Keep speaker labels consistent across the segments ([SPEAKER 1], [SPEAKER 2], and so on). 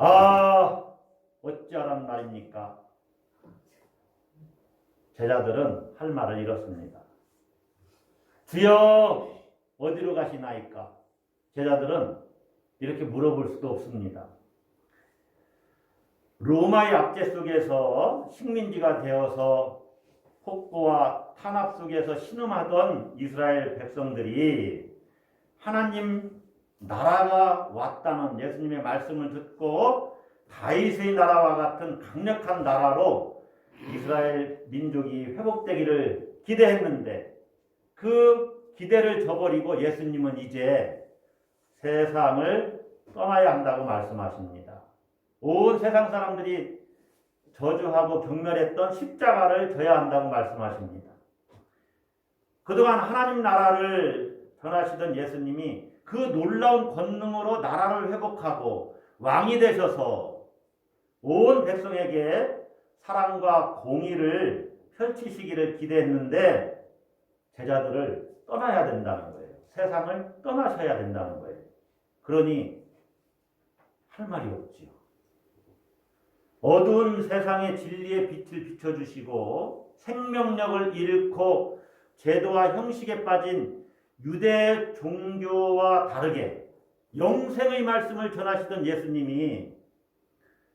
[SPEAKER 1] 아, 어찌하란 말입니까? 제자들은 할 말을 잃었습니다. 주여 어디로 가시나이까? 제자들은 이렇게 물어볼 수도 없습니다. 로마의 압제 속에서 식민지가 되어서 폭거와 탄압 속에서 신음하던 이스라엘 백성들이 하나님 나라가 왔다는 예수님의 말씀을 듣고 다윗의 나라와 같은 강력한 나라로 이스라엘 민족이 회복되기를 기대했는데 그 기대를 저버리고 예수님은 이제 세상을 떠나야 한다고 말씀하십니다. 온 세상 사람들이 저주하고 경멸했던 십자가를 져야 한다고 말씀하십니다. 그동안 하나님 나라를 전하시던 예수님이 그 놀라운 권능으로 나라를 회복하고 왕이 되셔서 온 백성에게 사랑과 공의를 펼치시기를 기대했는데 제자들을 떠나야 된다는 거예요. 세상을 떠나셔야 된다는 거예요. 그러니 할 말이 없지요. 어두운 세상의 진리의 빛을 비춰주시고 생명력을 잃고 제도와 형식에 빠진 유대 종교와 다르게 영생의 말씀을 전하시던 예수님이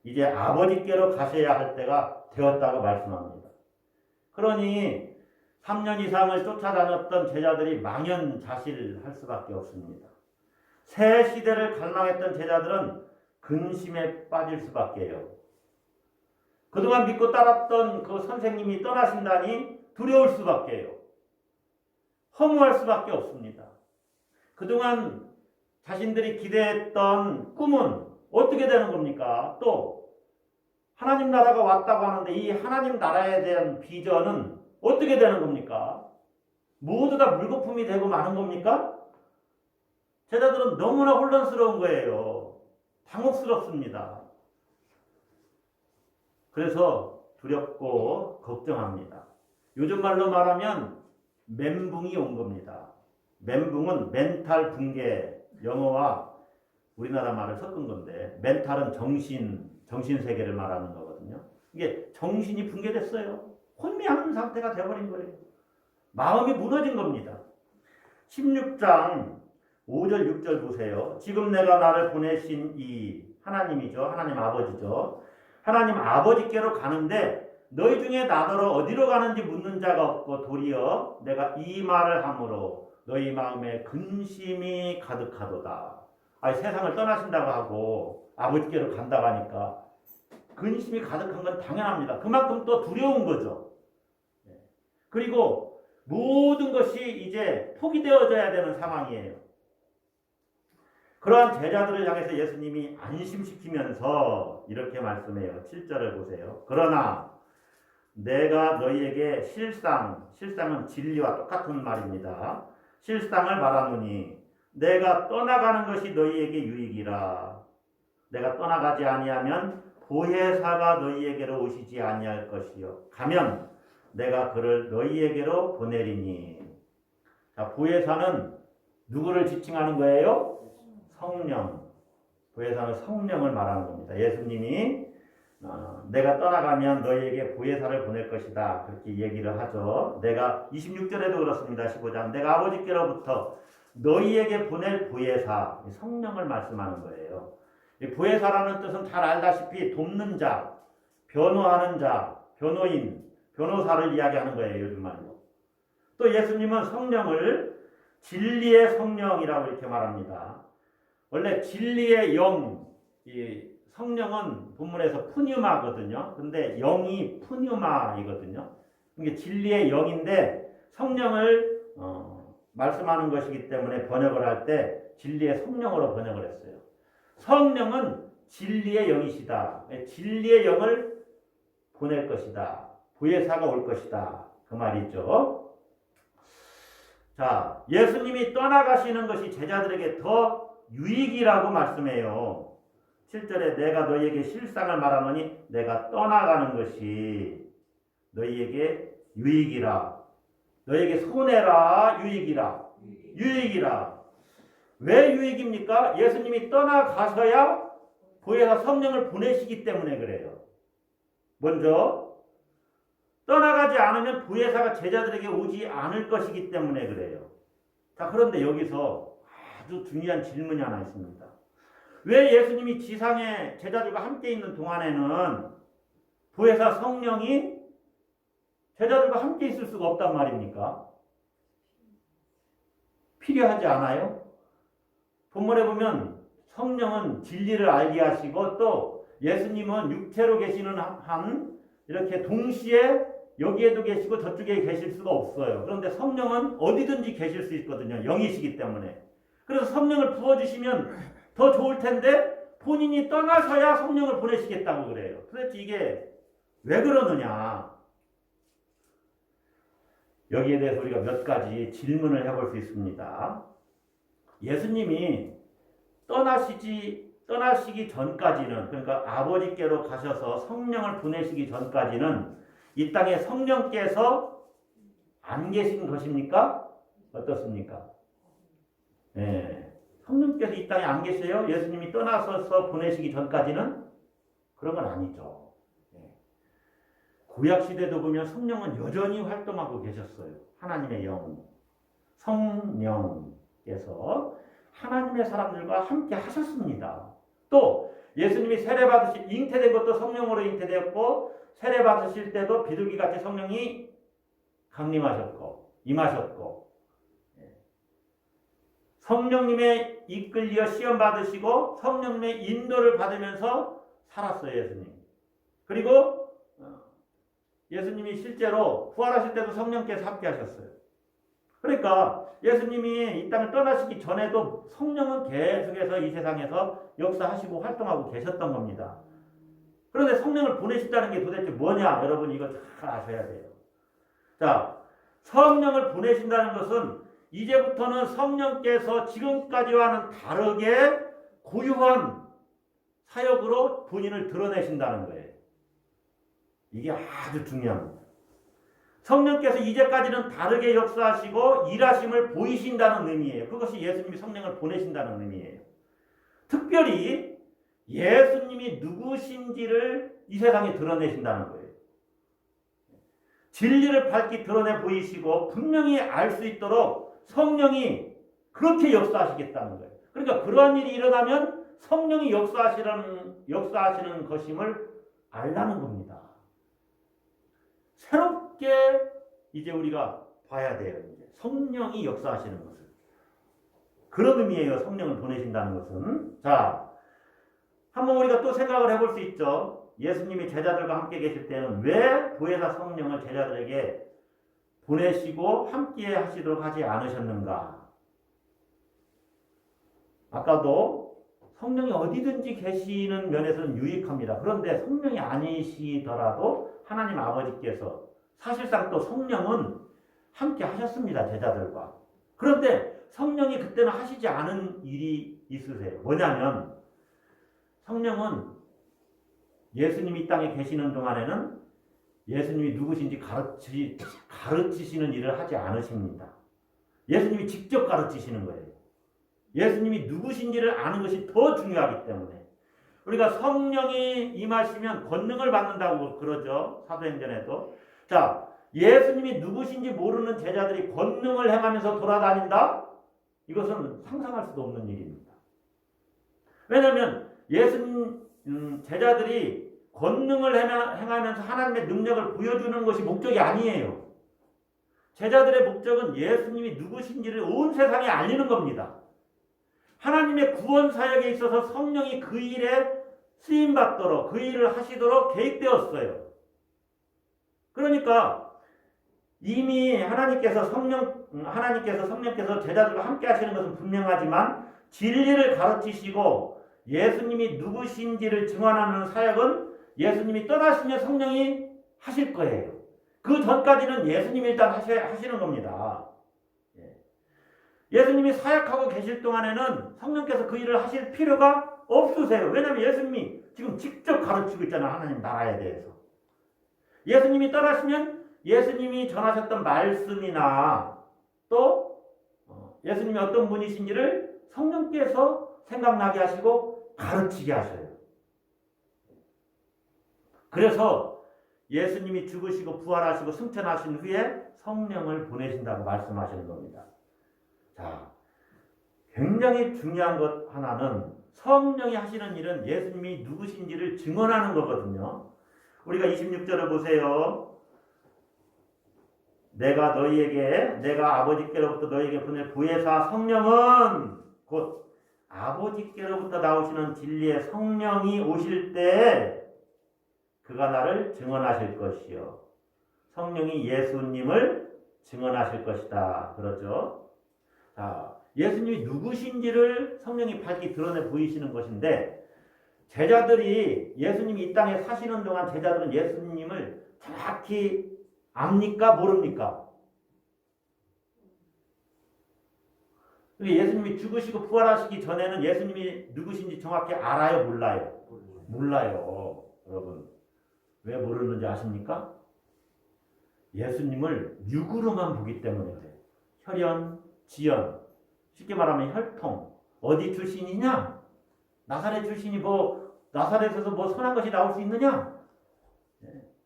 [SPEAKER 1] 이제 아버지께로 가셔야 할 때가 되었다고 말씀합니다. 그러니 3년 이상을 쫓아다녔던 제자들이 망연자실할 수밖에 없습니다. 새 시대를 갈망했던 제자들은 근심에 빠질 수밖에요. 그동안 믿고 따랐던 그 선생님이 떠나신다니 두려울 수밖에요. 허무할 수밖에 없습니다. 그동안 자신들이 기대했던 꿈은 어떻게 되는 겁니까? 또 하나님 나라가 왔다고 하는데 이 하나님 나라에 대한 비전은 어떻게 되는 겁니까? 모두 다 물거품이 되고 마는 겁니까? 제자들은 너무나 혼란스러운 거예요. 당혹스럽습니다. 그래서 두렵고 걱정합니다. 요즘 말로 말하면 멘붕이 온 겁니다. 멘붕은 멘탈 붕괴, 영어와 우리나라 말을 섞은 건데 멘탈은 정신 세계를 말하는 거거든요. 이게 정신이 붕괴됐어요. 혼미한 상태가 되어버린 거예요. 마음이 무너진 겁니다. 16장 5절 6절 보세요. 지금 내가 나를 보내신 이 하나님이죠. 하나님 아버지죠. 하나님 아버지께로 가는데 너희 중에 나더러 어디로 가는지 묻는 자가 없고 도리어 내가 이 말을 함으로 너희 마음에 근심이 가득하도다. 아니, 세상을 떠나신다고 하고 아버지께로 간다고 하니까 근심이 가득한 건 당연합니다. 그만큼 또 두려운 거죠. 그리고 모든 것이 이제 포기되어져야 되는 상황이에요. 그러한 제자들을 향해서 예수님이 안심시키면서 이렇게 말씀해요. 7절을 보세요. 그러나 내가 너희에게 실상은 진리와 똑같은 말입니다. 실상을 말하노니 내가 떠나가는 것이 너희에게 유익이라. 내가 떠나가지 아니하면 보혜사가 너희에게로 오시지 아니할 것이요. 가면 내가 그를 너희에게로 보내리니. 자, 보혜사는 누구를 지칭하는 거예요? 성령. 보혜사는 성령을 말하는 겁니다. 예수님이 내가 떠나가면 너희에게 보혜사를 보낼 것이다. 그렇게 얘기를 하죠. 내가 26절에도 그렇습니다. 15장. 내가 아버지께로부터 너희에게 보낼 보혜사, 성령을 말씀하는 거예요. 이 보혜사라는 뜻은 잘 알다시피 돕는 자, 변호하는 자, 변호인, 변호사를 이야기하는 거예요. 요즘 말로. 또 예수님은 성령을 진리의 성령이라고 이렇게 말합니다. 원래 진리의 영, 이 성령은 본문에서 푸뉴마거든요. 근데 영이 푸뉴마이거든요. 이게 진리의 영인데 성령을 말씀하는 것이기 때문에 번역을 할 때 진리의 성령으로 번역을 했어요. 성령은 진리의 영이시다. 진리의 영을 보낼 것이다. 보혜사가 올 것이다. 그 말이죠. 자, 예수님이 떠나가시는 것이 제자들에게 더 유익이라고 말씀해요. 7절에 내가 너희에게 실상을 말하노니 내가 떠나가는 것이 너희에게 유익이라. 너희에게 손해라. 유익이라. 유익이라. 왜 유익입니까? 예수님이 떠나가셔야 보혜사 성령을 보내시기 때문에 그래요. 먼저 떠나가지 않으면 보혜사가 제자들에게 오지 않을 것이기 때문에 그래요. 자, 그런데 여기서 아주 중요한 질문이 하나 있습니다. 왜 예수님이 지상에 제자들과 함께 있는 동안에는 보혜사 성령이 제자들과 함께 있을 수가 없단 말입니까? 필요하지 않아요? 본문에 보면 성령은 진리를 알게 하시고 또 예수님은 육체로 계시는 한 이렇게 동시에 여기에도 계시고 저쪽에 계실 수가 없어요. 그런데 성령은 어디든지 계실 수 있거든요. 영이시기 때문에. 그래서 성령을 부어주시면 더 좋을 텐데 본인이 떠나서야 성령을 보내시겠다고 그래요. 도대체 이게 왜 그러느냐? 여기에 대해서 우리가 몇 가지 질문을 해볼 수 있습니다. 예수님이 떠나시기 전까지는, 그러니까 아버지께로 가셔서 성령을 보내시기 전까지는 이 땅에 성령께서 안 계신 것입니까? 어떻습니까? 네. 성령께서 이 땅에 안 계세요? 예수님이 떠나셔서 보내시기 전까지는? 그런 건 아니죠. 구약시대도 보면 성령은 여전히 활동하고 계셨어요. 하나님의 영, 성령께서 하나님의 사람들과 함께 하셨습니다. 또 예수님이 세례받으실 잉태된 것도 성령으로 잉태되었고 세례받으실 때도 비둘기같이 성령이 강림하셨고 임하셨고 성령님의 이끌려 시험 받으시고 성령님의 인도를 받으면서 살았어요. 예수님. 그리고 예수님이 실제로 부활하실 때도 성령께서 함께 하셨어요. 그러니까 예수님이 이 땅을 떠나시기 전에도 성령은 계속해서 이 세상에서 역사하시고 활동하고 계셨던 겁니다. 그런데 성령을 보내신다는 게 도대체 뭐냐? 여러분 이거 잘 아셔야 돼요. 자, 성령을 보내신다는 것은 이제부터는 성령께서 지금까지와는 다르게 고유한 사역으로 본인을 드러내신다는 거예요. 이게 아주 중요합니다. 성령께서 이제까지는 다르게 역사하시고 일하심을 보이신다는 의미예요. 그것이 예수님이 성령을 보내신다는 의미예요. 특별히 예수님이 누구신지를 이 세상에 드러내신다는 거예요. 진리를 밝히 드러내 보이시고 분명히 알 수 있도록 성령이 그렇게 역사하시겠다는 거예요. 그러니까 그러한 일이 일어나면 성령이 역사하시는 것임을 알라는 겁니다. 새롭게 이제 우리가 봐야 돼요. 이제 성령이 역사하시는 것을. 그런 의미예요. 성령을 보내신다는 것은. 자, 한번 우리가 또 생각을 해볼 수 있죠. 예수님이 제자들과 함께 계실 때는 왜 보혜사 성령을 제자들에게 보내시고 함께 하시도록 하지 않으셨는가? 아까도 성령이 어디든지 계시는 면에서는 유익합니다. 그런데 성령이 아니시더라도 하나님 아버지께서 사실상 또 성령은 함께 하셨습니다. 제자들과. 그런데 성령이 그때는 하시지 않은 일이 있으세요. 뭐냐면 성령은 예수님이 이 땅에 계시는 동안에는 예수님이 누구신지 가르치시는 일을 하지 않으십니다. 예수님이 직접 가르치시는 거예요. 예수님이 누구신지를 아는 것이 더 중요하기 때문에. 우리가 성령이 임하시면 권능을 받는다고 그러죠. 사도행전에도. 자, 예수님이 누구신지 모르는 제자들이 권능을 행하면서 돌아다닌다? 이것은 상상할 수도 없는 일입니다. 왜냐하면 제자들이 권능을 행하면서 하나님의 능력을 보여주는 것이 목적이 아니에요. 제자들의 목적은 예수님이 누구신지를 온 세상에 알리는 겁니다. 하나님의 구원 사역에 있어서 성령이 그 일에 쓰임받도록 그 일을 하시도록 계획되었어요. 그러니까 이미 하나님께서 성령께서 제자들과 함께 하시는 것은 분명하지만 진리를 가르치시고 예수님이 누구신지를 증언하는 사역은 예수님이 떠나시면 성령이 하실 거예요. 그 전까지는 예수님이 일단 하시는 겁니다. 예수님이 사역하고 계실 동안에는 성령께서 그 일을 하실 필요가 없으세요. 왜냐하면 예수님이 지금 직접 가르치고 있잖아요. 하나님 나라에 대해서. 예수님이 떠나시면 예수님이 전하셨던 말씀이나 또 예수님이 어떤 분이신지를 성령께서 생각나게 하시고 가르치게 하셔요. 그래서 예수님이 죽으시고 부활하시고 승천하신 후에 성령을 보내신다고 말씀하시는 겁니다. 자, 굉장히 중요한 것 하나는 성령이 하시는 일은 예수님이 누구신지를 증언하는 거거든요. 우리가 26절을 보세요. 내가 아버지께로부터 너희에게 보낼 보혜사 성령은 곧 아버지께로부터 나오시는 진리의 성령이 오실 때 그가 나를 증언하실 것이요. 성령이 예수님을 증언하실 것이다. 그러죠. 자, 예수님이 누구신지를 성령이 밝히 드러내 보이시는 것인데 제자들이 예수님이 이 땅에 사시는 동안 제자들은 예수님을 정확히 압니까? 모릅니까? 예수님이 죽으시고 부활하시기 전에는 예수님이 누구신지 정확히 알아요? 몰라요? 몰라요. 여러분. 왜 모르는지 아십니까? 예수님을 육으로만 보기 때문에 그래요. 혈연, 지연, 쉽게 말하면 혈통. 어디 출신이냐? 나사렛 출신이 나사렛에서 선한 것이 나올 수 있느냐?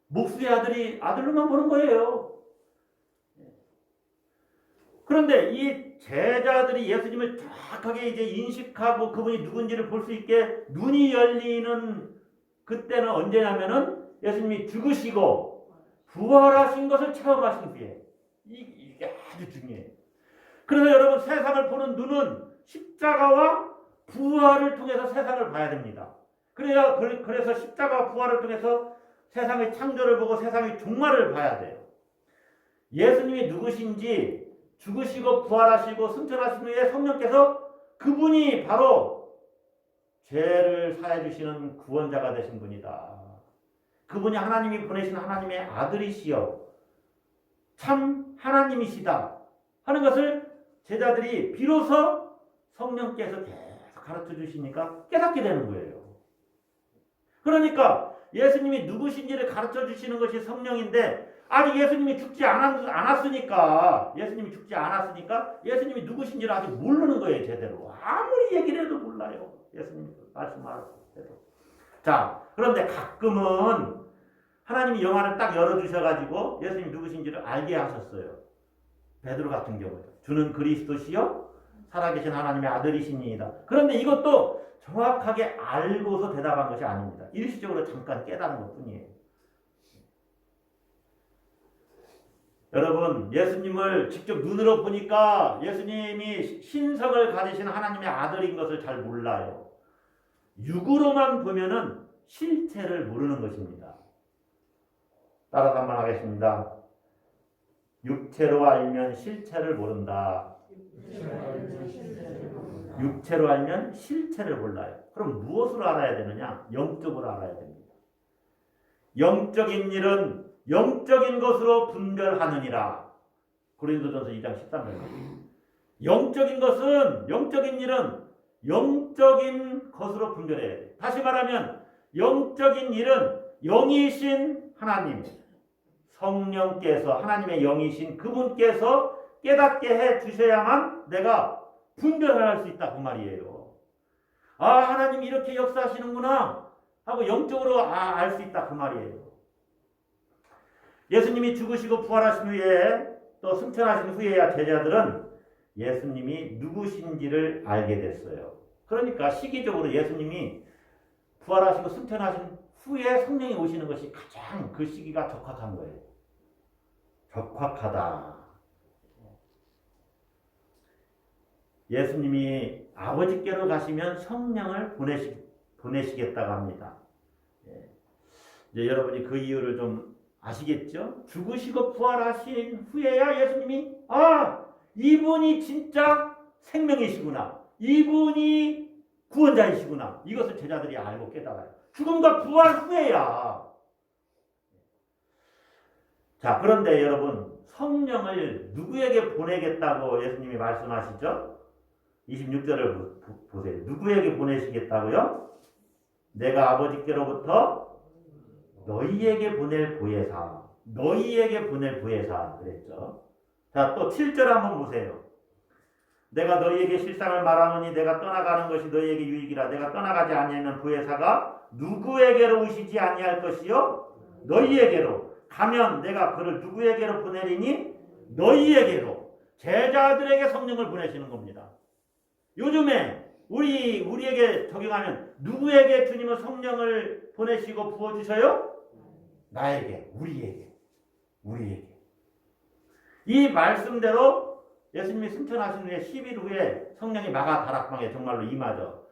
[SPEAKER 1] 목수의 아들로만 보는 거예요. 그런데 이 제자들이 예수님을 정확하게 이제 인식하고 그분이 누군지를 볼 수 있게 눈이 열리는 그때는 언제냐면은 예수님이 죽으시고 부활하신 것을 체험하신 후에 이게 아주 중요해요. 그래서 여러분 세상을 보는 눈은 십자가와 부활을 통해서 세상을 봐야 됩니다. 그래서 십자가와 부활을 통해서 세상의 창조를 보고 세상의 종말을 봐야 돼요. 예수님이 누구신지 죽으시고 부활하시고 승천하신 후에 성령께서 그분이 바로 죄를 사해 주시는 구원자가 되신 분이다. 그분이 하나님이 보내신 하나님의 아들이시여 참 하나님이시다 하는 것을 제자들이 비로소 성령께서 계속 가르쳐 주시니까 깨닫게 되는 거예요. 그러니까 예수님이 누구신지를 가르쳐 주시는 것이 성령인데 아직 예수님이 죽지 않았으니까 예수님이 누구신지를 아직 모르는 거예요. 제대로. 아무리 얘기를 해도 몰라요. 예수님 말씀하셔도. 자, 그런데 가끔은 하나님이 영안을 딱 열어주셔가지고 예수님 누구신지를 알게 하셨어요. 베드로 같은 경우에 주는 그리스도시요 살아계신 하나님의 아들이시니이다. 그런데 이것도 정확하게 알고서 대답한 것이 아닙니다. 일시적으로 잠깐 깨달은 것뿐이에요. 여러분, 예수님을 직접 눈으로 보니까 예수님이 신성을 가지신 하나님의 아들인 것을 잘 몰라요. 육으로만 보면은 실체를 모르는 것입니다. 따라서 한번 하겠습니다. 육체로 알면 실체를 모른다. 육체로 알면 실체를 몰라요. 그럼 무엇으로 알아야 되느냐? 영적으로 알아야 됩니다. 영적인 일은 영적인 것으로 분별하느니라. 고린도전서 2장 13절. 영적인 일은 영적인 것으로 분별해야 돼. 다시 말하면 영적인 일은 영이신 하나님, 성령께서 하나님의 영이신 그분께서 깨닫게 해 주셔야만 내가 분별할 수 있다 그 말이에요. 아, 하나님이 이렇게 역사하시는구나 하고 영적으로 알 수 있다 그 말이에요. 예수님이 죽으시고 부활하신 후에 또 승천하신 후에야 제자들은 예수님이 누구신지를 알게 됐어요. 그러니까 시기적으로 예수님이 부활하시고 승천하신 후에 성령이 오시는 것이 가장 그 시기가 적확한 거예요. 적확하다. 예수님이 아버지께로 가시면 성령을 보내시겠다고 합니다. 이제 여러분이 그 이유를 좀 아시겠죠? 죽으시고 부활하신 후에야 예수님이 이분이 진짜 생명이시구나. 이분이 구원자이시구나. 이것을 제자들이 알고 깨달아요. 죽음과 부활 후에야. 자, 그런데 여러분 성령을 누구에게 보내겠다고 예수님이 말씀하시죠? 26절을 보세요. 누구에게 보내시겠다고요? 내가 아버지께로부터 너희에게 보낼 보혜사. 너희에게 보낼 보혜사 그랬죠. 자, 또 7절 한번 보세요. 내가 너희에게 실상을 말하노니 내가 떠나가는 것이 너희에게 유익이라. 내가 떠나가지 아니하면 보혜사가 누구에게로 오시지 아니할 것이요 너희에게로 가면 내가 그를 누구에게로 보내리니 너희에게로 제자들에게 성령을 보내시는 겁니다. 요즘에 우리에게 적용하면 누구에게 주님은 성령을 보내시고 부어주셔요? 나에게, 우리에게. 이 말씀대로 예수님이 승천하신 후에 10일 후에 성령이 마가 다락방에 정말로 임하죠.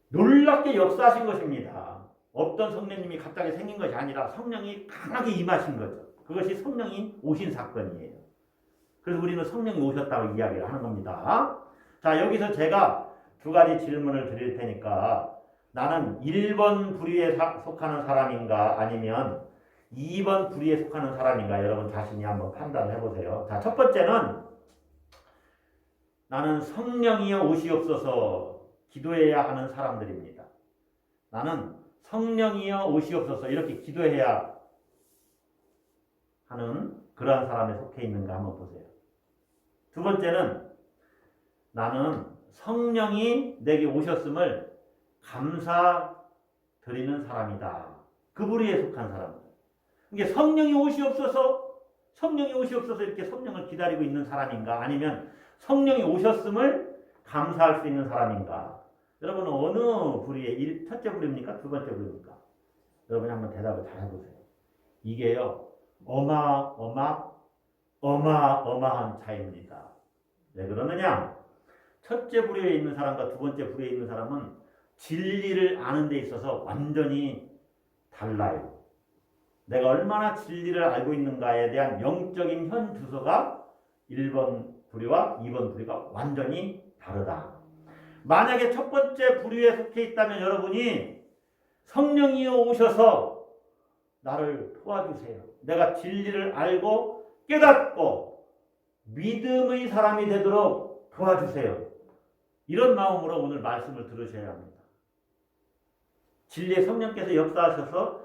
[SPEAKER 1] 놀랍게 역사하신 것입니다. 없던 성령님이 갑자기 생긴 것이 아니라 성령이 강하게 임하신 거죠. 그것이 성령이 오신 사건이에요. 그래서 우리는 성령이 오셨다고 이야기를 하는 겁니다. 자, 여기서 제가 두 가지 질문을 드릴 테니까 나는 1번 부류에 속하는 사람인가 아니면 2번 부류에 속하는 사람인가 여러분 자신이 한번 판단을 해보세요. 자, 첫 번째는 나는 성령이여 오시옵소서 기도해야 하는 사람들입니다. 나는 성령이여 오시옵소서 이렇게 기도해야 하는 그러한 사람에 속해 있는가 한번 보세요. 두 번째는 나는 성령이 내게 오셨음을 감사드리는 사람이다. 그 부류에 속한 사람. 이게 성령이 오시옵소서 이렇게 성령을 기다리고 있는 사람인가 아니면 성령이 오셨음을 감사할 수 있는 사람인가? 여러분은 어느 부류에 첫째 부류입니까? 두 번째 부류입니까? 여러분이 한번 대답을 잘 해보세요. 이게요 어마어마한 차이입니다. 왜 그러느냐? 첫째 부류에 있는 사람과 두 번째 부류에 있는 사람은 진리를 아는 데 있어서 완전히 달라요. 내가 얼마나 진리를 알고 있는가에 대한 영적인 현 주소가 1번 부류와 2번 부류가 완전히 다르다. 만약에 첫 번째 부류에 속해 있다면 여러분이 성령이 오셔서 나를 도와주세요. 내가 진리를 알고 깨닫고 믿음의 사람이 되도록 도와주세요. 이런 마음으로 오늘 말씀을 들으셔야 합니다. 진리의 성령께서 역사하셔서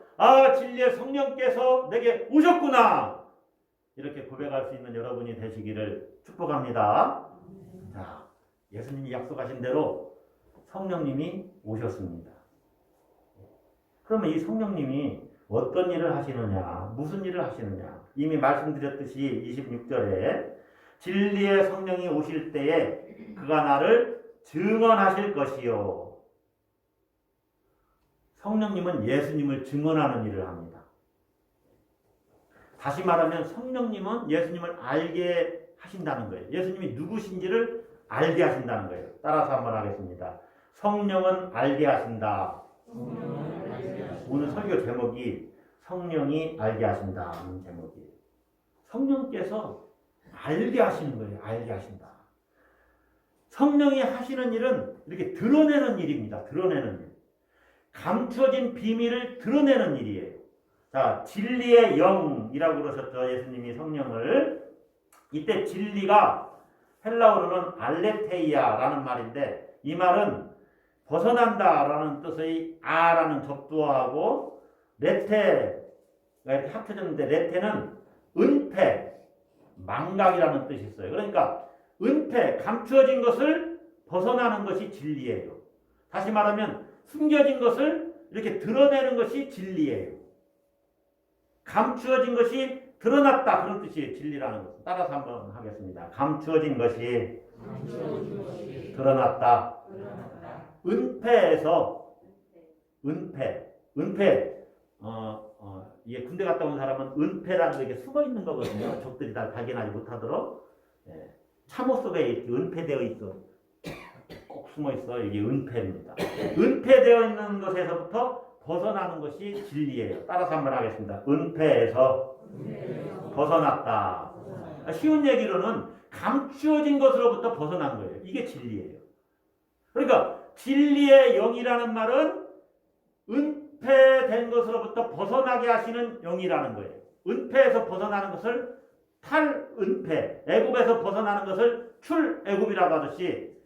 [SPEAKER 1] 진리의 성령께서 내게 오셨구나 이렇게 고백할 수 있는 여러분이 되시기를 축복합니다. 자, 예수님이 약속하신 대로 성령님이 오셨습니다. 그러면 이 성령님이 어떤 일을 하시느냐, 무슨 일을 하시느냐, 이미 말씀드렸듯이 26절에 진리의 성령이 오실 때에 그가 나를 증언하실 것이요. 성령님은 예수님을 증언하는 일을 합니다. 다시 말하면 성령님은 예수님을 알게 하신다는 거예요. 예수님이 누구신지를 알게 하신다는 거예요. 따라서 한번 하겠습니다. 성령은 알게 하신다. 오늘 설교 제목이 성령이 알게 하신다는 제목이에요. 성령께서 알게 하시는 거예요. 알게 하신다. 성령이 하시는 일은 이렇게 드러내는 일입니다. 드러내는 일. 감춰진 비밀을 드러내는 일이에요. 자, 진리의 영이라고 그러셨죠. 예수님이 성령을. 이때 진리가 헬라어로는 알레테이아라는 말인데 이 말은 벗어난다라는 뜻의 아라는 접두어하고 레테가 이렇게 합쳐졌는데 레테는 은폐, 망각이라는 뜻이 있어요. 그러니까 은폐, 감추어진 것을 벗어나는 것이 진리예요. 다시 말하면 숨겨진 것을 이렇게 드러내는 것이 진리예요. 감추어진 것이 드러났다 그런 뜻이에요. 진리라는 것은. 따라서 한번 하겠습니다. 감추어진 것이 드러났다. 은폐에서 은폐 이게 군대 갔다 온 사람은 은폐라는 게 숨어 있는 거거든요. 적들이 다 발견하지 못하도록. 참호 속에 이렇게 은폐되어 있어. 꼭 숨어 있어. 이게 은폐입니다. 은폐되어 있는 것에서부터 벗어나는 것이 진리예요. 따라서 한번 하겠습니다. 은폐에서 벗어났다. 쉬운 얘기로는 감추어진 것으로부터 벗어난 거예요. 이게 진리예요. 그러니까 진리의 영이라는 말은 은폐된 것으로부터 벗어나게 하시는 영이라는 거예요. 은폐에서 벗어나는 것을 탈은폐, 애굽에서 벗어나는 것을 출애굽이라고 하듯이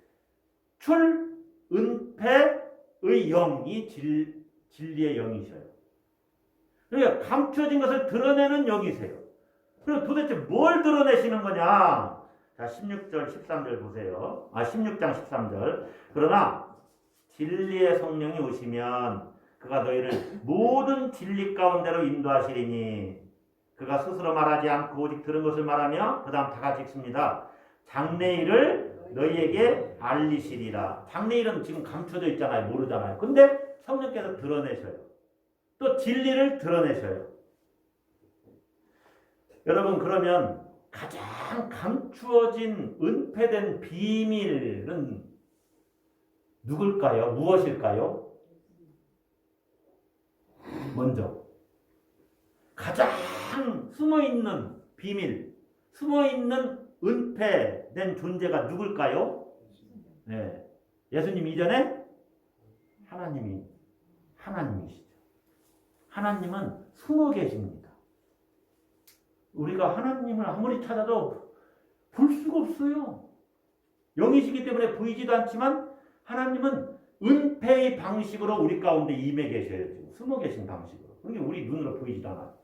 [SPEAKER 1] 출은폐의 영이 진리의 영이셔요. 그러니까 감춰진 것을 드러내는 영이세요. 그럼 도대체 뭘 드러내시는 거냐? 자, 16절, 13절 보세요. 16장 13절. 그러나 진리의 성령이 오시면 그가 너희를 모든 진리 가운데로 인도하시리니 그가 스스로 말하지 않고 오직 들은 것을 말하며 그 다음 다 같이 읽습니다. 장래일을 너희에게 알리시리라. 장래일은 지금 감춰져 있잖아요. 모르잖아요. 근데 성령께서 드러내셔요. 또 진리를 드러내셔요. 여러분, 그러면 가장 감추어진 은폐된 비밀은 누굴까요? 무엇일까요? 먼저 가장 숨어있는 비밀, 숨어있는 은폐된 존재가 누굴까요? 네. 예수님 이전에 하나님이시죠. 하나님은 숨어 계십니다. 우리가 하나님을 아무리 찾아도 볼 수가 없어요. 영이시기 때문에 보이지도 않지만 하나님은 은폐의 방식으로 우리 가운데 임해 계셔요. 지금 숨어 계신 방식으로. 그게 우리 눈으로 보이지도 않아요.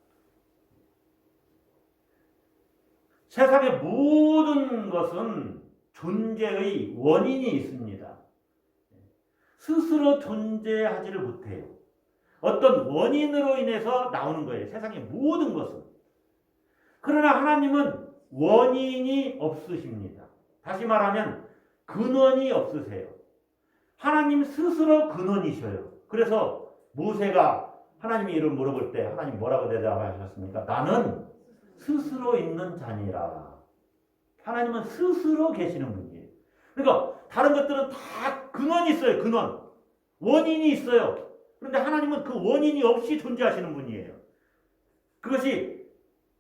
[SPEAKER 1] 세상의 모든 것은 존재의 원인이 있습니다. 스스로 존재하지를 못해요. 어떤 원인으로 인해서 나오는 거예요. 세상의 모든 것은. 그러나 하나님은 원인이 없으십니다. 다시 말하면 근원이 없으세요. 하나님 스스로 근원이셔요. 그래서 모세가 하나님의 이름을 물어볼 때 하나님 뭐라고 대답하셨습니까? 나는 스스로 있는 자니라. 하나님은 스스로 계시는 분이에요. 그러니까 다른 것들은 다 근원이 있어요. 근원. 원인이 있어요. 그런데 하나님은 그 원인이 없이 존재하시는 분이에요. 그것이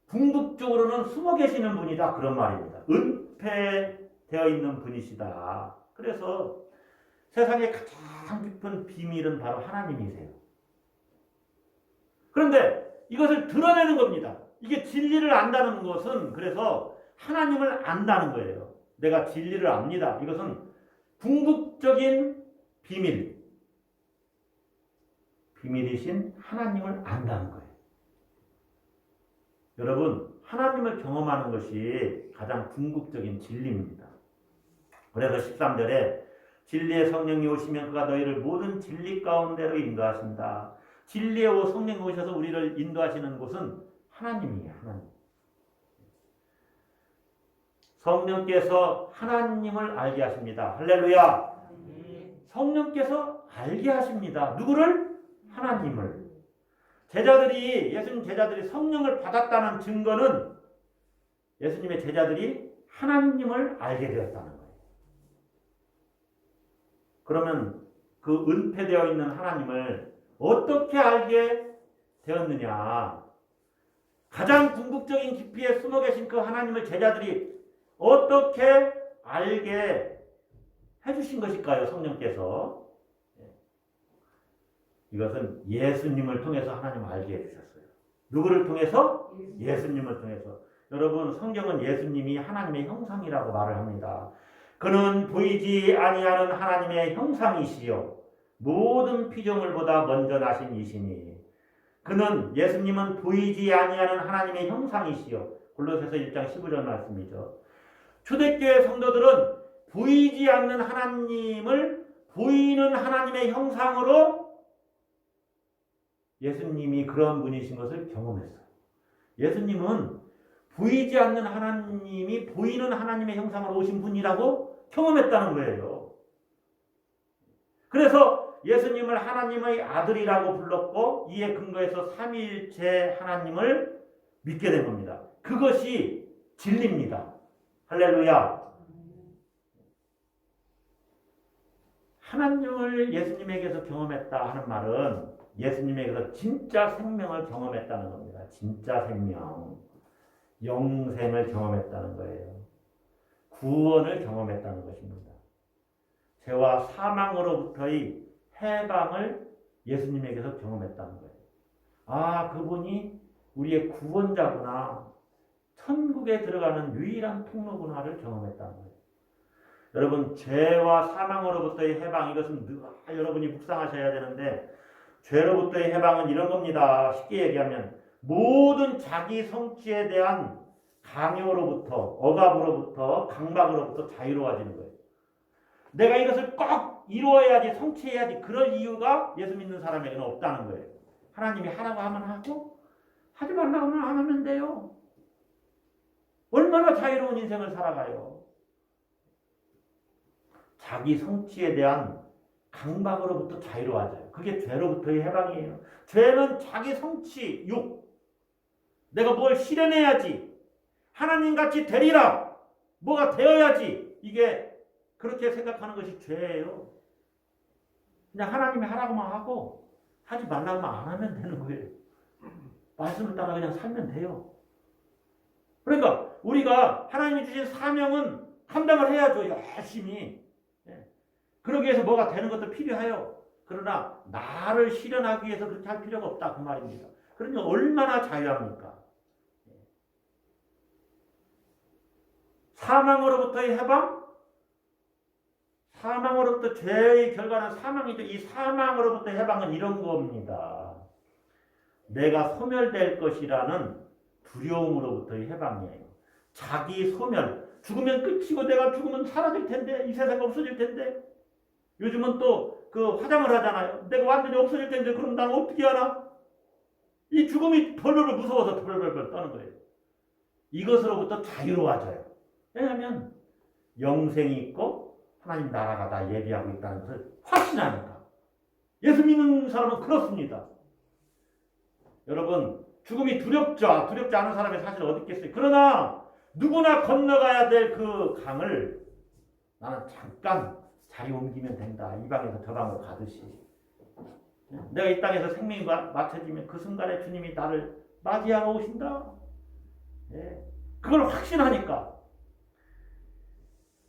[SPEAKER 1] 궁극적으로는 숨어 계시는 분이다. 그런 말입니다. 은폐되어 있는 분이시다. 그래서 세상의 가장 깊은 비밀은 바로 하나님이세요. 그런데 이것을 드러내는 겁니다. 이게 진리를 안다는 것은 그래서 하나님을 안다는 거예요. 내가 진리를 압니다. 이것은 궁극적인 비밀이신 하나님을 안다는 거예요. 여러분, 하나님을 경험하는 것이 가장 궁극적인 진리입니다. 그래서 13절에 진리의 성령이 오시면 그가 너희를 모든 진리 가운데로 인도하신다. 진리의 성령이 오셔서 우리를 인도하시는 곳은 하나님이에요. 하나님. 성령께서 하나님을 알게 하십니다. 할렐루야. 성령께서 알게 하십니다. 누구를? 하나님을. 예수님 제자들이 성령을 받았다는 증거는 예수님의 제자들이 하나님을 알게 되었다는 거예요. 그러면 그 은폐되어 있는 하나님을 어떻게 알게 되었느냐? 가장 궁극적인 깊이에 숨어 계신 그 하나님을 제자들이 어떻게 알게 해주신 것일까요? 성령께서. 이것은 예수님을 통해서 하나님을 알게 해주셨어요. 누구를 통해서? 예수님을 통해서. 여러분, 성경은 예수님이 하나님의 형상이라고 말을 합니다. 그는 보이지 아니하는 하나님의 형상이시요 모든 피조물보다 먼저 나신 이시니 그는 예수님은 보이지 아니하는 하나님의 형상이시요. 골로새서 1장 15절 말씀이죠. 초대교회 성도들은 보이지 않는 하나님을 보이는 하나님의 형상으로 예수님이 그런 분이신 것을 경험했어요. 예수님은 보이지 않는 하나님이 보이는 하나님의 형상으로 오신 분이라고 경험했다는 거예요. 그래서 예수님을 하나님의 아들이라고 불렀고 이에 근거해서 삼위일체 하나님을 믿게 된 겁니다. 그것이 진리입니다. 할렐루야. 하나님을 예수님에게서 경험했다 하는 말은 예수님에게서 진짜 생명을 경험했다는 겁니다. 진짜 생명. 영생을 경험했다는 거예요. 구원을 경험했다는 것입니다. 죄와 사망으로부터의 해방을 예수님에게서 경험했다는 거예요. 아, 그분이 우리의 구원자구나. 천국에 들어가는 유일한 통로구나를 경험했다는 거예요. 여러분, 죄와 사망으로부터의 해방, 이것은 여러분이 묵상하셔야 되는데 죄로부터의 해방은 이런 겁니다. 쉽게 얘기하면 모든 자기 성취에 대한 강요로부터, 억압으로부터, 강박으로부터 자유로워지는 거예요. 내가 이것을 꼭 이루어야지, 성취해야지 그럴 이유가 예수 믿는 사람에게는 없다는 거예요. 하나님이 하라고 하면 하고 하지 말라고 하면 안 하면 돼요. 얼마나 자유로운 인생을 살아가요. 자기 성취에 대한 강박으로부터 자유로워져요. 그게 죄로부터의 해방이에요. 죄는 자기 성취, 육. 내가 뭘 실현해야지. 하나님같이 되리라. 뭐가 되어야지. 이게 그렇게 생각하는 것이 죄예요. 그냥 하나님이 하라고만 하고 하지 말라고만 안 하면 되는 거예요. 말씀을 따라 그냥 살면 돼요. 그러니까 우리가 하나님이 주신 사명은 감당을 해야죠. 열심히. 그러기 위해서 뭐가 되는 것도 필요해요. 그러나 나를 실현하기 위해서 그렇게 할 필요가 없다 그 말입니다. 그러니 얼마나 자유합니까? 사망으로부터의 해방? 사망으로부터 죄의 결과는 사망이죠. 이 사망으로부터 해방은 이런 겁니다. 내가 소멸될 것이라는 두려움으로부터의 해방이에요. 자기 소멸. 죽으면 끝이고 내가 죽으면 사라질 텐데, 이 세상 없어질 텐데. 요즘은 또 그 화장을 하잖아요. 내가 완전히 없어질 텐데 그럼 난 어떻게 하나? 이 죽음이 벌벌 무서워서 벌벌 떠는 거예요. 이것으로부터 자유로워져요. 왜냐하면 영생이 있고 하나님 나라가 다 예비하고 있다는 것을 확신하니까. 예수 믿는 사람은 그렇습니다. 여러분, 죽음이 두렵죠. 두렵지 않은 사람이 사실 어디 있겠어요. 그러나 누구나 건너가야 될 그 강을 나는 잠깐 자리 옮기면 된다. 이 방에서 저 방으로 가듯이. 내가 이 땅에서 생명이 맞춰지면 그 순간에 주님이 나를 맞이하러 오신다. 그걸 확신하니까.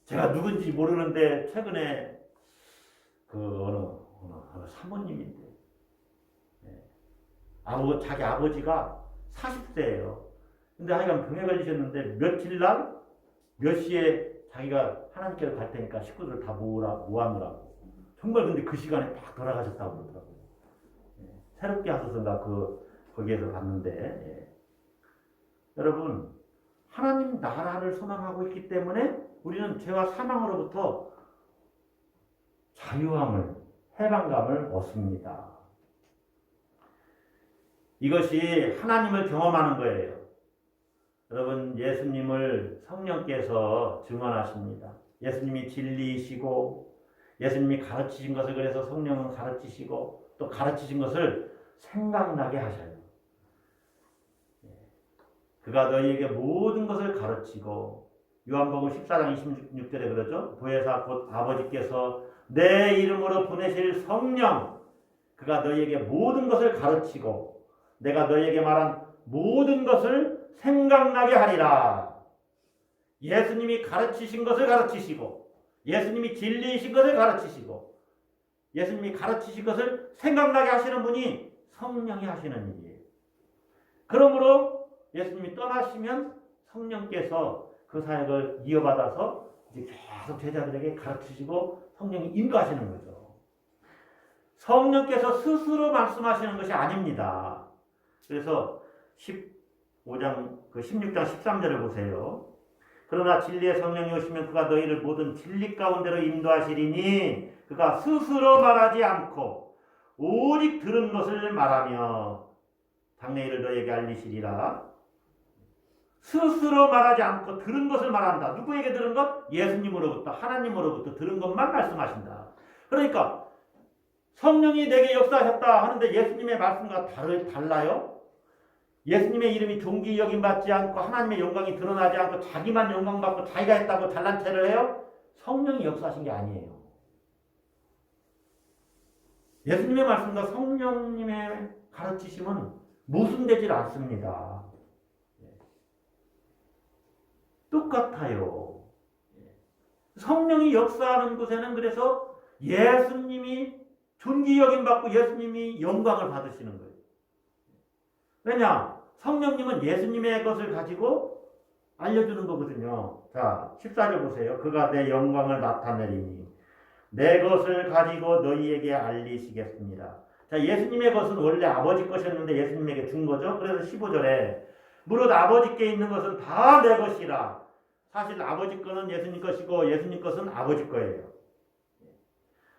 [SPEAKER 1] 제가 누군지 모르는데 최근에 그 어느 사모님인데 자기 아버지가 40세예요. 근데 하여간 병에 걸리셨는데 며칠 날 몇 시에 자기가 하나님께로 갈 테니까 식구들을 다 모아놓으라고. 정말 근데 그 시간에 딱 돌아가셨다고 그러더라고요. 새롭게 하셔서인가 거기에서 봤는데 여러분 하나님 나라를 소망하고 있기 때문에 우리는 죄와 사망으로부터 자유함을, 해방감을 얻습니다. 이것이 하나님을 경험하는 거예요. 여러분 예수님을 성령께서 증언하십니다. 예수님이 진리이시고 예수님이 가르치신 것을 그래서 성령은 가르치시고 또 가르치신 것을 생각나게 하셔요. 그가 너희에게 모든 것을 가르치고 요한복음 14장 26절에 그러죠. 보혜사 곧 아버지께서 내 이름으로 보내실 성령 그가 너희에게 모든 것을 가르치고 내가 너희에게 말한 모든 것을 생각나게 하리라. 예수님이 가르치신 것을 가르치시고 예수님이 진리이신 것을 가르치시고 예수님이 가르치신 것을 생각나게 하시는 분이 성령이 하시는 일이에요. 그러므로 예수님이 떠나시면 성령께서 그 사역을 이어받아서 이제 계속 제자들에게 가르치시고 성령이 인도하시는 거죠. 성령께서 스스로 말씀하시는 것이 아닙니다. 그래서 16장 13절을 보세요. 그러나 진리의 성령이 오시면 그가 너희를 모든 진리 가운데로 인도하시리니 그가 스스로 말하지 않고 오직 들은 것을 말하며 장래일을 너희에게 알리시리라. 스스로 말하지 않고 들은 것을 말한다. 누구에게 들은 것? 예수님으로부터 하나님으로부터 들은 것만 말씀하신다. 그러니까 성령이 내게 역사하셨다 하는데 예수님의 말씀과 달라요? 예수님의 이름이 존귀 여김 받지 않고 하나님의 영광이 드러나지 않고 자기만 영광받고 자기가 했다고 잘난 체를 해요? 성령이 역사하신 게 아니에요. 예수님의 말씀과 성령님의 가르치심은 모순되질 않습니다. 똑같아요. 성령이 역사하는 곳에는 그래서 예수님이 존귀 여김 받고 예수님이 영광을 받으시는 거예요. 왜냐? 성령님은 예수님의 것을 가지고 알려주는 거거든요. 자, 14절 보세요. 그가 내 영광을 나타내리니 내 것을 가지고 너희에게 알리시겠습니다. 자, 예수님의 것은 원래 아버지 것이었는데 예수님에게 준 거죠. 그래서 15절에 무릇 아버지께 있는 것은 다 내 것이라. 사실 아버지 거는 예수님 것이고 예수님 것은 아버지 거예요.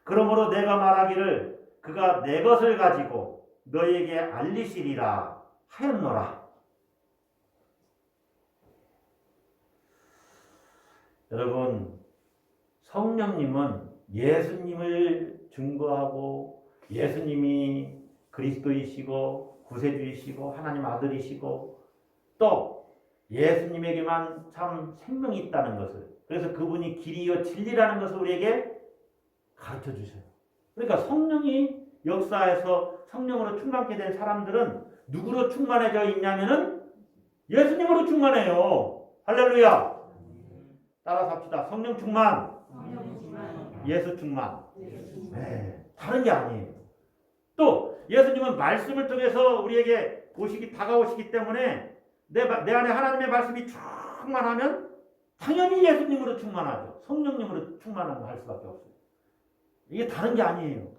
[SPEAKER 1] 그러므로 내가 말하기를 그가 내 것을 가지고 너에게 알리시리라 하였노라. 여러분, 성령님은 예수님을 증거하고 예수님이 그리스도이시고 구세주이시고 하나님 아들이시고 또 예수님에게만 참 생명이 있다는 것을, 그래서 그분이 길이요 진리라는 것을 우리에게 가르쳐 주셔요. 그러니까 성령이 역사에서 성령으로 충만케 된 사람들은 누구로 충만해져 있냐면은 예수님으로 충만해요. 할렐루야. 따라서 합시다. 성령 충만, 예수 충만. 네, 다른 게 아니에요. 또 예수님은 말씀을 통해서 우리에게 다가오시기 때문에 내 안에 하나님의 말씀이 충만하면 당연히 예수님으로 충만하죠. 성령님으로 충만할 수밖에 없어요. 이게 다른 게 아니에요.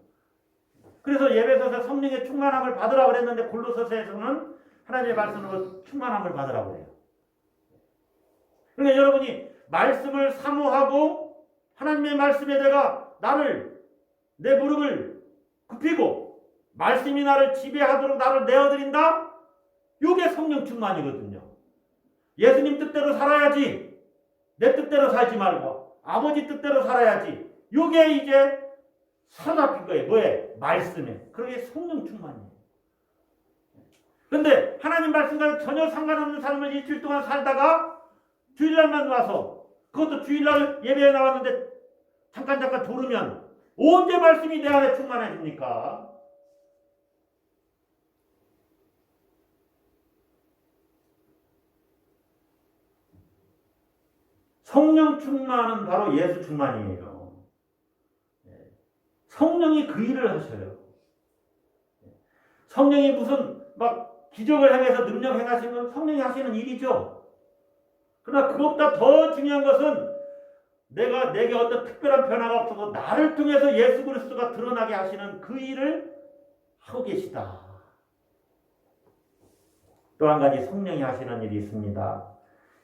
[SPEAKER 1] 그래서 예배소서 성령의 충만함을 받으라고 그랬는데 골로새서에서는 하나님의 말씀으로 충만함을 받으라고 해요. 그러니까 여러분이 말씀을 사모하고 하나님의 말씀에다가 내 무릎을 굽히고 말씀이 나를 지배하도록 나를 내어드린다? 이게 성령 충만이거든요. 예수님 뜻대로 살아야지. 내 뜻대로 살지 말고 아버지 뜻대로 살아야지. 이게 이제 사로잡힌 거예요. 뭐에? 말씀에. 그게 성령 충만이에요. 그런데 하나님 말씀과 전혀 상관없는 삶을 일주일 동안 살다가 주일날만 와서, 그것도 주일날 예배에 나왔는데 잠깐 졸으면 언제 말씀이 내 안에 충만해집니까? 성령 충만은 바로 예수 충만이에요. 성령이 그 일을 하셔요. 성령이 무슨 막 기적을 행해서 능력 행하시는 건 성령이 하시는 일이죠. 그러나 그것보다 더 중요한 것은 내게 어떤 특별한 변화가 없어도 나를 통해서 예수 그리스도가 드러나게 하시는 그 일을 하고 계시다. 또 한 가지 성령이 하시는 일이 있습니다.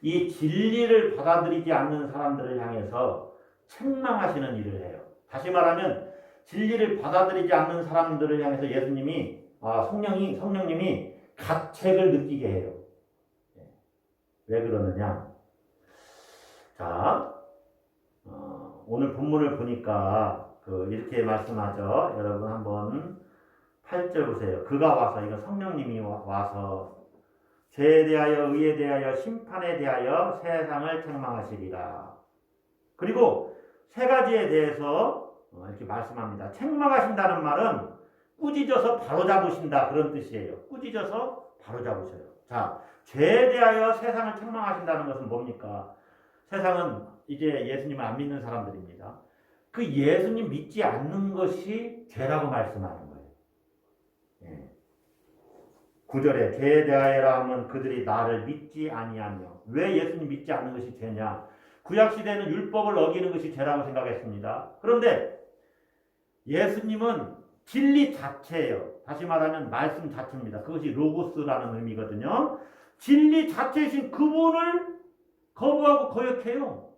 [SPEAKER 1] 이 진리를 받아들이지 않는 사람들을 향해서 책망하시는 일을 해요. 다시 말하면 진리를 받아들이지 않는 사람들을 향해서 성령님이 가책을 느끼게 해요. 왜 그러느냐? 자, 오늘 본문을 보니까 이렇게 말씀하죠. 여러분 한번 8절 보세요. 그가 와서, 이거 성령님이 와서 죄에 대하여 의에 대하여 심판에 대하여 세상을 책망하시리라. 그리고 세 가지에 대해서 이렇게 말씀합니다. 책망하신다는 말은 꾸짖어서 바로잡으신다, 그런 뜻이에요. 꾸짖어서 바로잡으셔요. 자, 죄에 대하여 세상을 책망하신다는 것은 뭡니까? 세상은 이제 예수님을 안 믿는 사람들입니다. 그 예수님 믿지 않는 것이 죄라고 말씀하는 거예요. 9절에 죄에 대하여라 하면 그들이 나를 믿지 아니하며. 왜 예수님 믿지 않는 것이 죄냐? 구약시대에는 율법을 어기는 것이 죄라고 생각했습니다. 그런데 예수님은 진리 자체예요. 다시 말하면 말씀 자체입니다. 그것이 로고스라는 의미거든요. 진리 자체이신 그분을 거부하고 거역해요.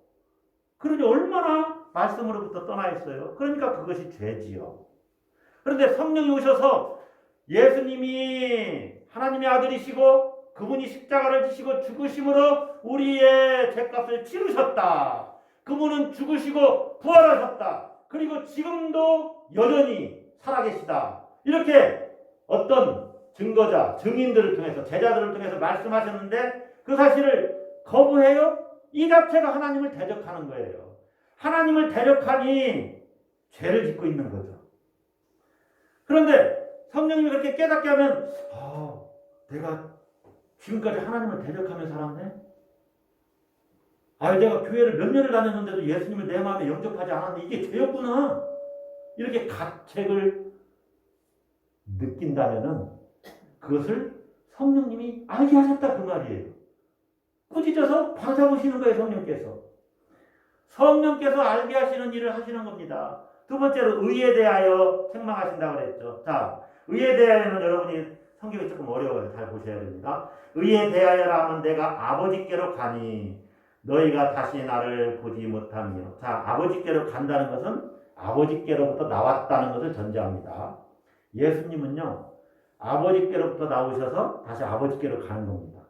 [SPEAKER 1] 그러니 얼마나 말씀으로부터 떠나 있어요. 그러니까 그것이 죄지요. 그런데 성령이 오셔서 예수님이 하나님의 아들이시고 그분이 십자가를 지시고 죽으심으로 우리의 죄값을 치르셨다. 그분은 죽으시고 부활하셨다. 그리고 지금도 여전히 살아계시다. 이렇게 어떤 증거자, 증인들을 통해서, 제자들을 통해서 말씀하셨는데 그 사실을 거부해요? 이 자체가 하나님을 대적하는 거예요. 하나님을 대적하니 죄를 짓고 있는 거죠. 그런데 성령님이 그렇게 깨닫게 하면 내가 지금까지 하나님을 대적하며 살았네? 내가 교회를 몇 년을 다녔는데도 예수님을 내 마음에 영접하지 않았는데 이게 죄였구나. 이렇게 가책을 느낀다면은 그것을 성령님이 알게 하셨다, 그 말이에요. 꾸짖어서 바로잡으시는 거예요, 성령께서. 성령께서 알게 하시는 일을 하시는 겁니다. 두 번째로 의에 대하여 책망하신다고 그랬죠. 자, 의에 대하여는 여러분이 성경이 조금 어려워요. 잘 보셔야 됩니다. 의에 대하여라 하면 내가 아버지께로 가니 너희가 다시 나를 보지 못하며. 자, 아버지께로 간다는 것은 아버지께로부터 나왔다는 것을 전제합니다. 예수님은요, 아버지께로부터 나오셔서 다시 아버지께로 가는 겁니다.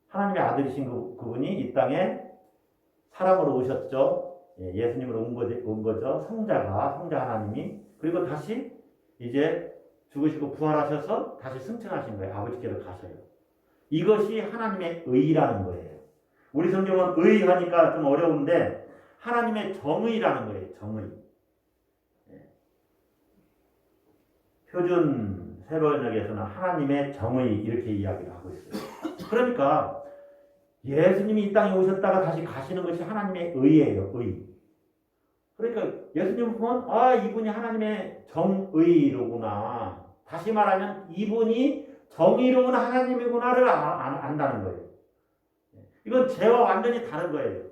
[SPEAKER 1] 하나님의 아들이신 그분이 이 땅에 사람으로 오셨죠. 예수님으로 온 거죠. 성자 하나님이. 그리고 다시 이제 죽으시고 부활하셔서 다시 승천하신 거예요. 아버지께로 가셔요. 이것이 하나님의 의라는 거예요. 우리 성경은 의하니까 좀 어려운데 하나님의 정의라는 거예요. 정의. 표준 새번역에서는 하나님의 정의 이렇게 이야기를 하고 있어요. 그러니까 예수님이 이 땅에 오셨다가 다시 가시는 것이 하나님의 의예요. 의. 그러니까 예수님 보면 이분이 하나님의 정의로구나. 다시 말하면 이분이 정의로운 하나님이구나를 안다는 거예요. 이건 죄와 완전히 다른 거예요.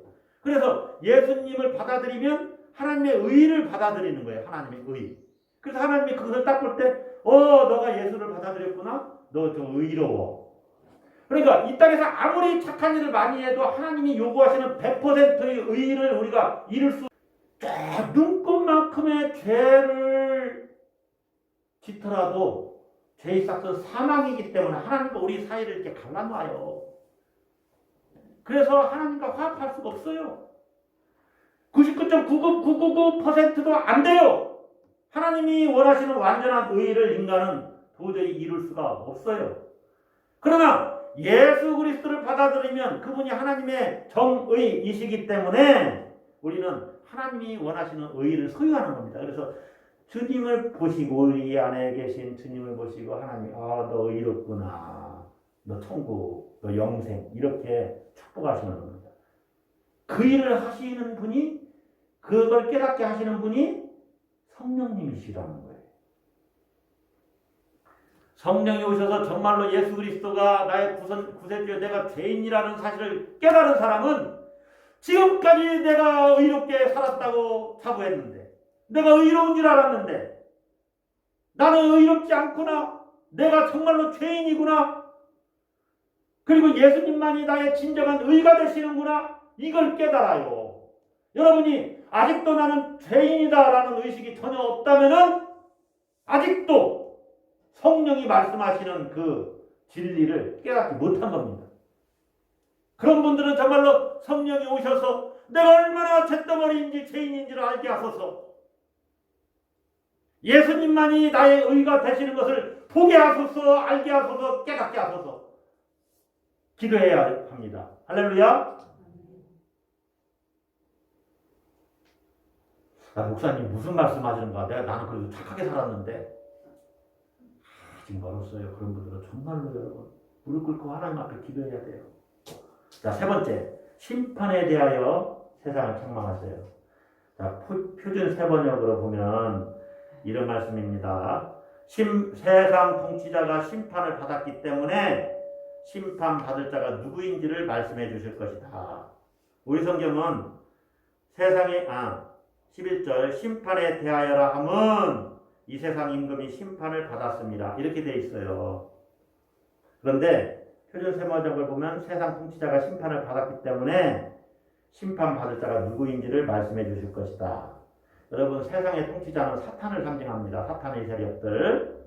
[SPEAKER 1] 그래서 예수님을 받아들이면 하나님의 의를 받아들이는 거예요. 하나님의 의. 그래서 하나님이 그것을 딱 볼 때 너가 예수를 받아들였구나. 너 좀 의로워. 그러니까 이 땅에서 아무리 착한 일을 많이 해도 하나님이 요구하시는 100%의 의를 우리가 이룰 수 눈꽃만큼의 죄를 짓더라도 죄의 싹은 사망이기 때문에 하나님과 우리 사이를 이렇게 갈라놔요. 그래서 하나님과 화합할 수가 없어요. 99.99999%도 안 돼요. 하나님이 원하시는 완전한 의를 인간은 도저히 이룰 수가 없어요. 그러나 예수 그리스도를 받아들이면 그분이 하나님의 정의이시기 때문에 우리는 하나님이 원하시는 의를 소유하는 겁니다. 그래서 주님을 보시고 우리 안에 계신 주님을 보시고 하나님이 너 의롭구나. 너 천국, 너 영생 이렇게 축복하시는 겁니다. 그 일을 하시는 분이 그걸 깨닫게 하시는 분이 성령님이시라는 거예요. 성령이 오셔서 정말로 예수 그리스도가 나의 구세주여 내가 죄인이라는 사실을 깨달은 사람은 지금까지 내가 의롭게 살았다고 자부했는데 내가 의로운 줄 알았는데 나는 의롭지 않구나. 내가 정말로 죄인이구나. 그리고 예수님만이 나의 진정한 의가 되시는구나. 이걸 깨달아요. 여러분이 아직도 나는 죄인이다라는 의식이 전혀 없다면은 아직도 성령이 말씀하시는 그 진리를 깨닫지 못한 겁니다. 그런 분들은 정말로 성령이 오셔서 내가 얼마나 잿더머리인지 죄인인지를 알게 하소서. 예수님만이 나의 의가 되시는 것을 보게 하소서, 알게 하소서, 깨닫게 하소서. 기도해야 합니다. 할렐루야. 목사님 무슨 말씀하시는가? 나는 그래도 착하게 살았는데 아직 멀었어요. 그런 분들은 정말로 여러분 무릎 꿇고 하나님 앞에 기도해야 돼요. 자, 세 번째, 심판에 대하여 세상을 책망하세요. 자, 표준 세번역으로 보면 이런 말씀입니다. 세상 통치자가 심판을 받았기 때문에 심판받을 자가 누구인지를 말씀해 주실 것이다. 우리 성경은 세상에 11절 심판에 대하여라 함은 이 세상 임금이 심판을 받았습니다. 이렇게 돼 있어요. 그런데 표준 세번역을 보면 세상 통치자가 심판을 받았기 때문에 심판받을 자가 누구인지를 말씀해 주실 것이다. 여러분, 세상의 통치자는 사탄을 상징합니다. 사탄의 세력들.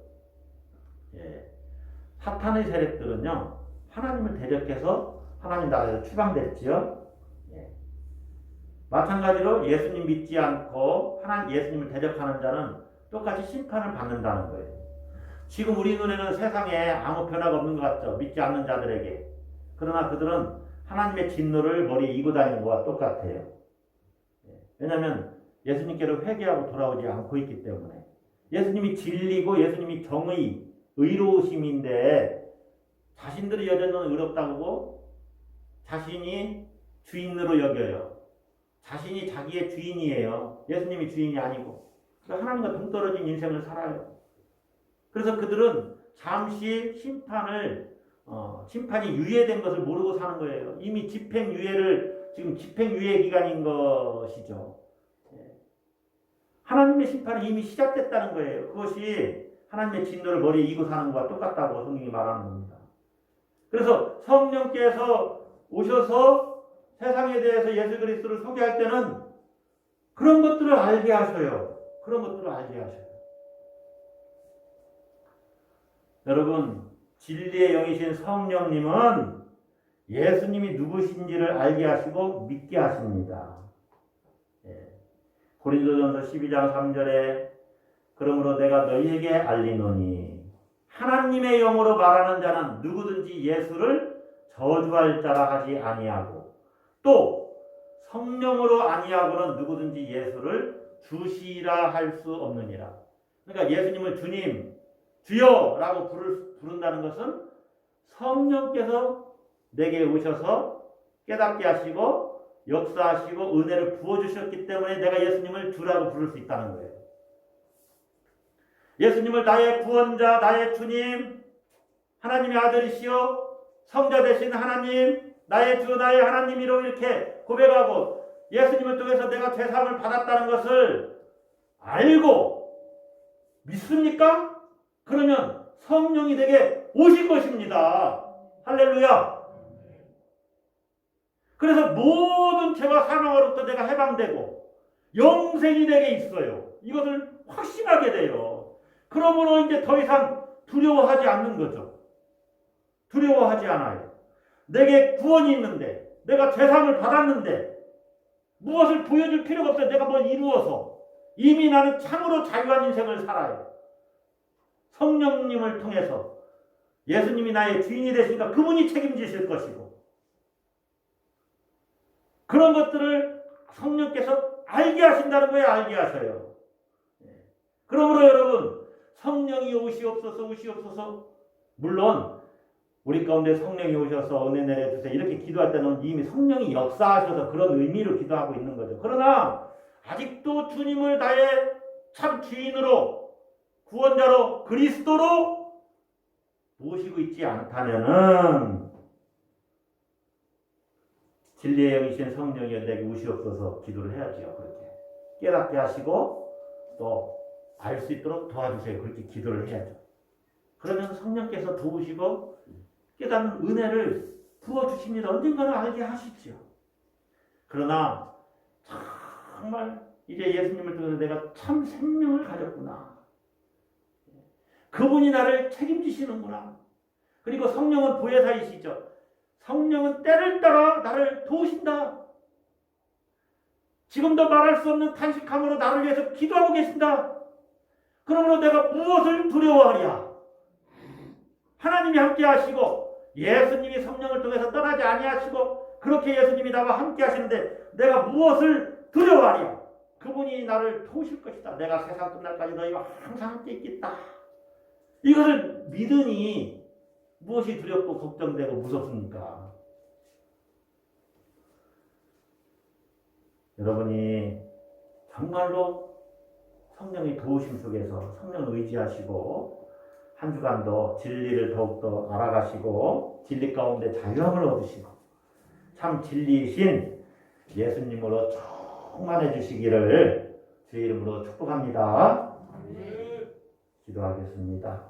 [SPEAKER 1] 사탄의 세력들은요, 하나님을 대적해서 하나님 나라에서 추방됐지요. 마찬가지로 예수님 믿지 않고 예수님을 대적하는 자는 똑같이 심판을 받는다는 거예요. 지금 우리 눈에는 세상에 아무 변화가 없는 것 같죠. 믿지 않는 자들에게. 그러나 그들은 하나님의 진노를 머리에 이고 다니는 것과 똑같아요. 왜냐하면 예수님께로 회개하고 돌아오지 않고 있기 때문에. 예수님이 진리고 예수님이 정의, 의로우심인데 자신들이 여전히 의롭다고 자신이 주인으로 여겨요. 자신이 자기의 주인이에요. 예수님이 주인이 아니고. 하나님과 동떨어진 인생을 살아요. 그래서 그들은 잠시 심판이 유예된 것을 모르고 사는 거예요. 이미 지금 집행유예 기간인 것이죠. 하나님의 심판이 이미 시작됐다는 거예요. 그것이 하나님의 진노를 머리에 이고 사는 것과 똑같다고 성경이 말하는 겁니다. 그래서 성령께서 오셔서 세상에 대해서 예수 그리스도를 소개할 때는 그런 것들을 알게 하셔요. 그런 것들을 알게 하셔요. 여러분, 진리의 영이신 성령님은 예수님이 누구신지를 알게 하시고 믿게 하십니다. 고린도전서 12장 3절에 그러므로 내가 너희에게 알리노니 하나님의 영으로 말하는 자는 누구든지 예수를 저주할 자라 하지 아니하고 또 성령으로 아니하고는 누구든지 예수를 주시라 할 수 없느니라. 그러니까 예수님을 주님, 주여라고 부른다는 것은 성령께서 내게 오셔서 깨닫게 하시고 역사하시고 은혜를 부어주셨기 때문에 내가 예수님을 주라고 부를 수 있다는 거예요. 예수님을 나의 구원자, 나의 주님, 하나님의 아들이시여 성자 되신 하나님, 나의 주, 나의 하나님이로 이렇게 고백하고 예수님을 통해서 내가 죄사함을 받았다는 것을 알고 믿습니까? 그러면 성령이 내게 오실 것입니다. 할렐루야. 그래서 모든 죄와 사망으로부터 내가 해방되고 영생이 내게 있어요. 이것을 확신하게 돼요. 그러므로 이제 더 이상 두려워하지 않는 거죠. 두려워하지 않아요. 내게 구원이 있는데, 내가 죄사함을 받았는데 무엇을 보여줄 필요가 없어요. 내가 뭘 이루어서 이미 나는 참으로 자유한 인생을 살아요. 성령님을 통해서 예수님이 나의 주인이 되시니까 그분이 책임지실 것이고 그런 것들을 성령께서 알게 하신다는 거예요. 알게 하셔요. 그러므로 여러분 성령이 오시옵소서 오시옵소서. 물론 우리 가운데 성령이 오셔서 은혜 내려주세요 이렇게 기도할 때는 이미 성령이 역사하셔서 그런 의미로 기도하고 있는 거죠. 그러나 아직도 주님을 나의 참 주인으로 구원자로 그리스도로 모시고 있지 않다면은 진리의 영이신 성령이 내게 오시옵소서 기도를 해야지요. 그렇게 깨닫게 하시고 또 알 수 있도록 도와주세요. 그렇게 기도를 해야죠. 그러면 성령께서 도우시고 깨닫는 은혜를 부어주십니다. 언젠가는 알게 하시지요. 그러나 정말 이제 예수님을 통해서 내가 참 생명을 가졌구나. 그분이 나를 책임지시는구나. 그리고 성령은 보혜사이시죠. 성령은 때를 따라 나를 도우신다. 지금도 말할 수 없는 탄식함으로 나를 위해서 기도하고 계신다. 그러므로 내가 무엇을 두려워하랴. 하나님이 함께 하시고 예수님이 성령을 통해서 떠나지 아니하시고 그렇게 예수님이 나와 함께 하시는데 내가 무엇을 두려워하랴. 그분이 나를 도우실 것이다. 내가 세상 끝날까지 너희와 항상 함께 있겠다. 이것을 믿으니 무엇이 두렵고 걱정되고 무섭습니까? 여러분이 정말로 성령의 도우심 속에서 성령을 의지하시고 한 주간도 진리를 더욱더 알아가시고 진리 가운데 자유함을 얻으시고 참 진리이신 예수님으로 충만해 주시기를 주의 이름으로 축복합니다. 기도하겠습니다.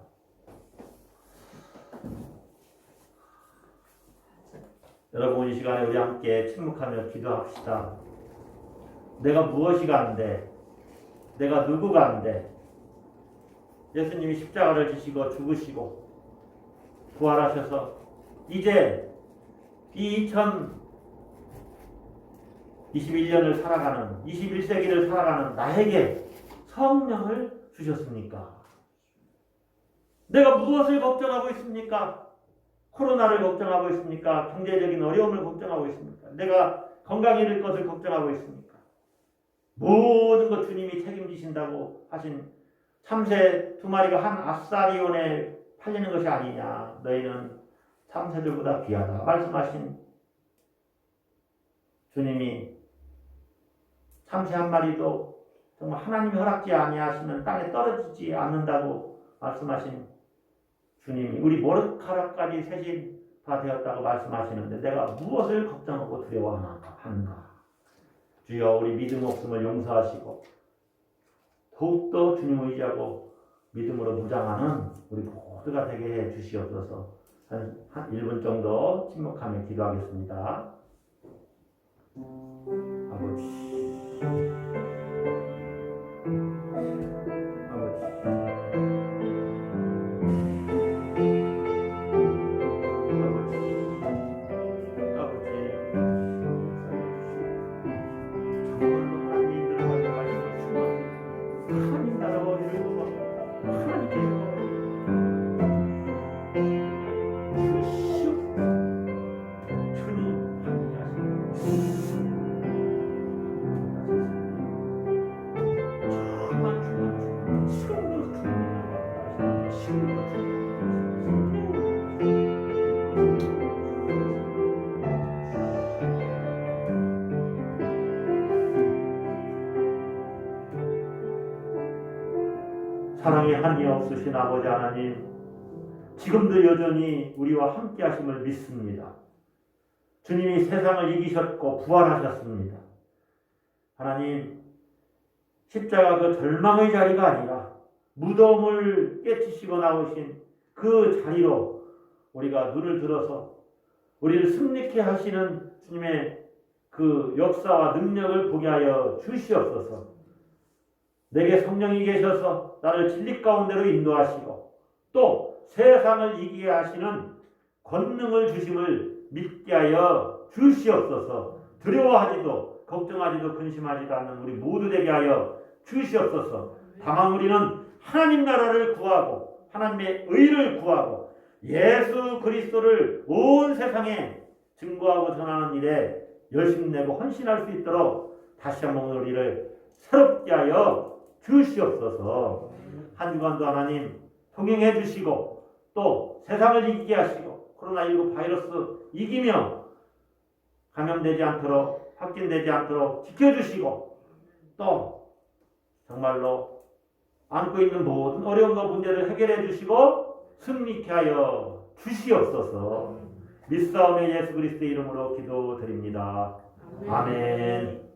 [SPEAKER 1] 여러분 이 시간에 우리 함께 침묵하며 기도합시다. 내가 무엇이 간데 내가 누구가 간데 예수님이 십자가를 지시고 죽으시고 부활하셔서 이제 이 2021년을 살아가는 21세기를 살아가는 나에게 성령을 주셨습니까? 내가 무엇을 걱정하고 있습니까? 코로나를 걱정하고 있습니까? 경제적인 어려움을 걱정하고 있습니까? 내가 건강 잃을 것을 걱정하고 있습니까? 모든 것 주님이 책임지신다고 하신 참새 2마리가 한 아사리온에 팔리는 것이 아니냐. 너희는 참새들보다 귀하다 말씀하신 주님이 참새 한 마리도 정말 하나님이 허락지 아니하시면 땅에 떨어지지 않는다고 말씀하신 주님이 우리 머리카락까지 셋이 다 되었다고 말씀하시는데 내가 무엇을 걱정하고 두려워하는가? 주여 우리 믿음 없음을 용서하시고 더욱더 주님을 의지하고 믿음으로 무장하는 우리 모두가 되게 해 주시옵소서. 한 1분 정도 침묵하며 기도하겠습니다. 아버지 사랑이 한이 없으신 아버지 하나님, 지금도 여전히 우리와 함께 하심을 믿습니다. 주님이 세상을 이기셨고 부활하셨습니다. 하나님, 십자가 그 절망의 자리가 아니라 무덤을 깨치시고 나오신 그 자리로 우리가 눈을 들어서 우리를 승리케 하시는 주님의 그 역사와 능력을 보게 하여 주시옵소서. 내게 성령이 계셔서 나를 진리 가운데로 인도하시고 또 세상을 이기게 하시는 권능을 주심을 믿게 하여 주시옵소서. 두려워하지도 걱정하지도 근심하지도 않는 우리 모두 되게 하여 주시옵소서. 다만 우리는 하나님 나라를 구하고 하나님의 의를 구하고 예수 그리스도를 온 세상에 증거하고 전하는 일에 열심 내고 헌신할 수 있도록 다시 한번 우리를 새롭게 하여 주시옵소서. 한 주간도 하나님 통행해 주시고 또 세상을 이기게 하시고 코로나19 바이러스 이기며 감염되지 않도록 확진되지 않도록 지켜주시고 또 정말로 안고 있는 모든 어려움과 문제를 해결해 주시고 승리케 하여 주시옵소서. 믿사오며 예수 그리스도의 이름으로 기도드립니다. 아멘.